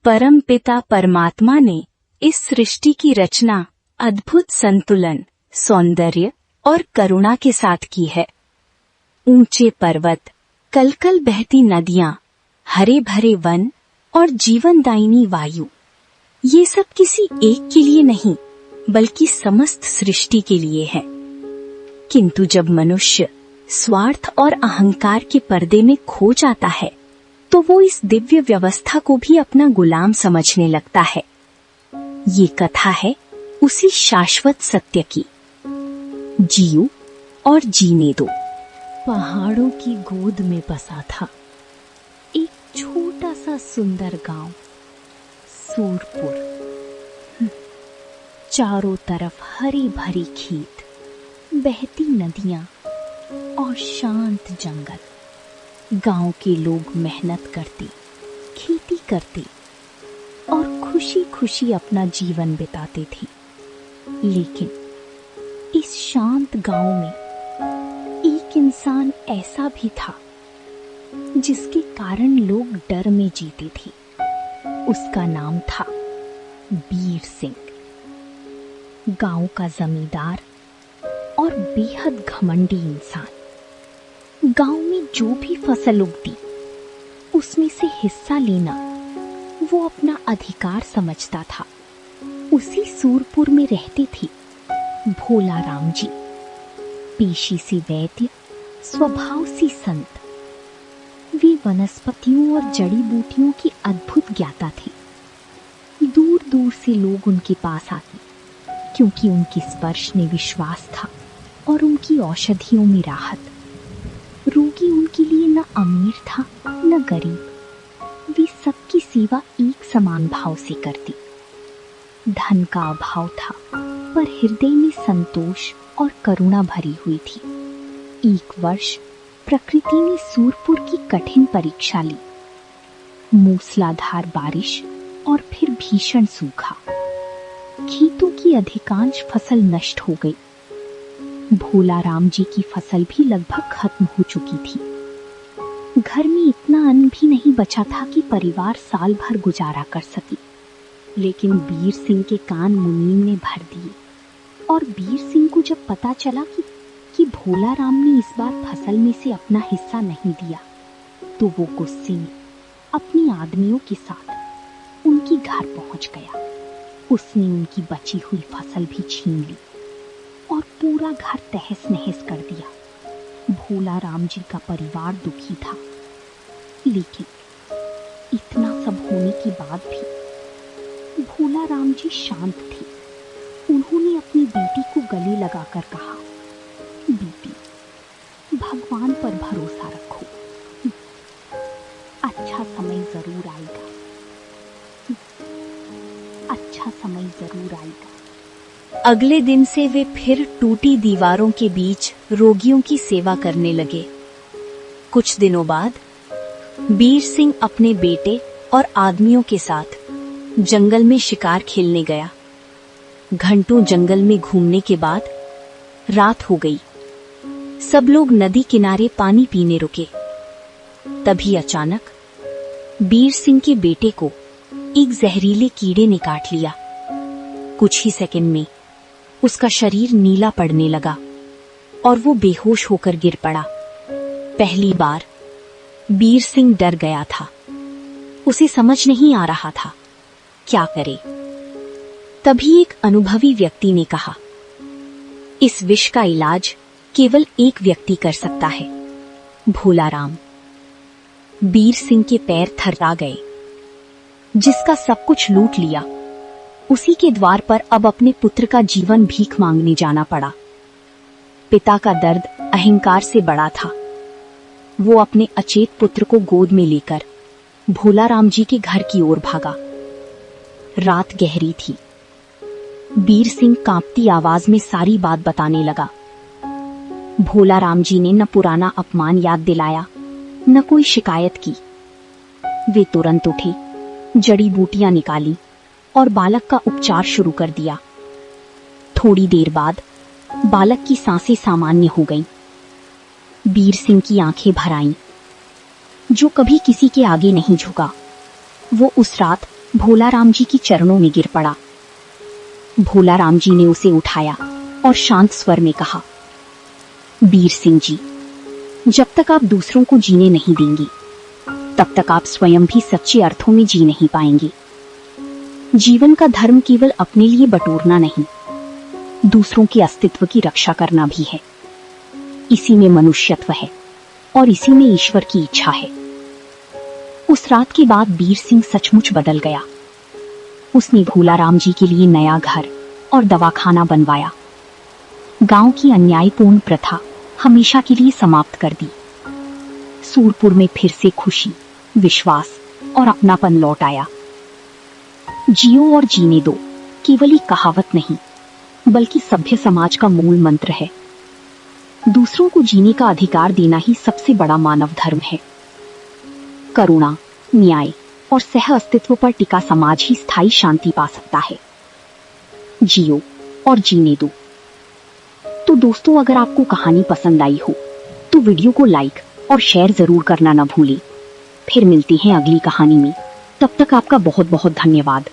परम पिता परमात्मा ने इस सृष्टि की रचना अद्भुत संतुलन, सौंदर्य और करुणा के साथ की है। ऊंचे पर्वत, कलकल बहती नदियां, हरे भरे वन और जीवनदायिनी वायु, ये सब किसी एक के लिए नहीं बल्कि समस्त सृष्टि के लिए है। किंतु जब मनुष्य स्वार्थ और अहंकार के पर्दे में खो जाता है तो वो इस दिव्य व्यवस्था को भी अपना गुलाम समझने लगता है। ये कथा है उसी शाश्वत सत्य की। जियो और जीने दो। पहाड़ों की गोद में बसा था एक छोटा सा सुंदर गांव, सूरपुर। चारों तरफ हरी भरी खेत, बहती नदियां और शांत जंगल। गांव के लोग मेहनत करते, खेती करते और खुशी खुशी अपना जीवन बिताते थे। लेकिन इस शांत गांव में एक इंसान ऐसा भी था जिसके कारण लोग डर में जीते थे। उसका नाम था बीर सिंह। गांव का जमींदार और बेहद घमंडी इंसान। गांव में जो भी फसल उगती उसमें से हिस्सा लेना वो अपना अधिकार समझता था। उसी सूरपुर में रहते थे भोला राम जी, पेशी से वैद्य, स्वभाव से संत। वे वनस्पतियों और जड़ी बूटियों की अद्भुत ज्ञाता थे। दूर दूर से लोग उनके पास आते क्योंकि उनके स्पर्श में विश्वास था और उनकी औषधियों में राहत। रोगी उनके लिए न अमीर था न गरीब, वे सबकी सेवा एक समान भाव से करती। धन का अभाव था पर हृदय में संतोष और करुणा भरी हुई थी। एक वर्ष प्रकृति ने सूरपुर की कठिन परीक्षा ली। मूसलाधार बारिश और फिर भीषण सूखा। खेतों की अधिकांश फसल नष्ट हो गई। भोला राम जी की फसल भी लगभग खत्म हो चुकी थी। घर में इतना अन्न भी नहीं बचा था कि परिवार साल भर गुजारा कर सके। लेकिन बीर सिंह के कान मुनीम ने भर दिए और बीर सिंह को जब पता चला कि भोला राम ने इस बार फसल में से अपना हिस्सा नहीं दिया तो वो गुस्से में अपने आदमियों के साथ उनके घर पहुंच गया। उसने उनकी बची हुई फसल भी छीन ली और पूरा घर तहस नहस कर दिया। भोला राम जी का परिवार दुखी था, लेकिन इतना सब होने के बाद भी भोला राम जी शांत थे। उन्होंने अपनी बेटी को गले लगाकर कहा, बेटी, भगवान पर भरोसा रखो, अच्छा समय जरूर आएगा, अच्छा समय जरूर आएगा। अगले दिन से वे फिर टूटी दीवारों के बीच रोगियों की सेवा करने लगे। कुछ दिनों बाद बीर सिंह अपने बेटे और आदमियों के साथ जंगल में शिकार खेलने गया। घंटों जंगल में घूमने के बाद रात हो गई। सब लोग नदी किनारे पानी पीने रुके। तभी अचानक बीर सिंह के बेटे को एक जहरीले कीड़े ने काट लिया। कुछ ही सेकंड में उसका शरीर नीला पड़ने लगा और वो बेहोश होकर गिर पड़ा। पहली बार बीर सिंह डर गया था। उसे समझ नहीं आ रहा था क्या करे। तभी एक अनुभवी व्यक्ति ने कहा, इस विष का इलाज केवल एक व्यक्ति कर सकता है, भोला राम। बीर सिंह के पैर थर्रा गए। जिसका सब कुछ लूट लिया, उसी के द्वार पर अब अपने पुत्र का जीवन भीख मांगने जाना पड़ा। पिता का दर्द अहंकार से बड़ा था। वो अपने अचेत पुत्र को गोद में लेकर भोला राम जी के घर की ओर भागा। रात गहरी थी। बीर सिंह कांपती आवाज में सारी बात बताने लगा। भोला राम जी ने न पुराना अपमान याद दिलाया न कोई शिकायत की। वे तुरंत उठे, जड़ी बूटियां निकाली और बालक का उपचार शुरू कर दिया। थोड़ी देर बाद बालक की सांसें सामान्य हो गईं। बीर सिंह की आंखें भर आईं। जो कभी किसी के आगे नहीं झुका, वो उस रात भोला राम जी की चरणों में गिर पड़ा। भोला राम जी ने उसे उठाया और शांत स्वर में कहा, बीर सिंह जी, जब तक आप दूसरों को जीने नहीं देंगी, तब तक आप स्वयं भी सच्चे अर्थों में जी नहीं पाएंगे। जीवन का धर्म केवल अपने लिए बटोरना नहीं, दूसरों के अस्तित्व की रक्षा करना भी है। इसी में मनुष्यत्व है और इसी में ईश्वर की इच्छा है। उस रात के बाद बीर सिंह सचमुच बदल गया। उसने भोला राम जी के लिए नया घर और दवाखाना बनवाया। गांव की अन्यायपूर्ण प्रथा हमेशा के लिए समाप्त कर दी। सूरपुर में फिर से खुशी, विश्वास और अपनापन लौट आया। जियो और जीने दो केवल एक कहावत नहीं, बल्कि सभ्य समाज का मूल मंत्र है। दूसरों को जीने का अधिकार देना ही सबसे बड़ा मानव धर्म है। करुणा, न्याय और सह अस्तित्व पर टिका समाज ही स्थायी शांति पा सकता है। जियो और जीने दो। तो दोस्तों, अगर आपको कहानी पसंद आई हो तो वीडियो को लाइक और शेयर जरूर करना न भूलें। फिर मिलते हैं अगली कहानी में। तब तक आपका बहुत बहुत धन्यवाद।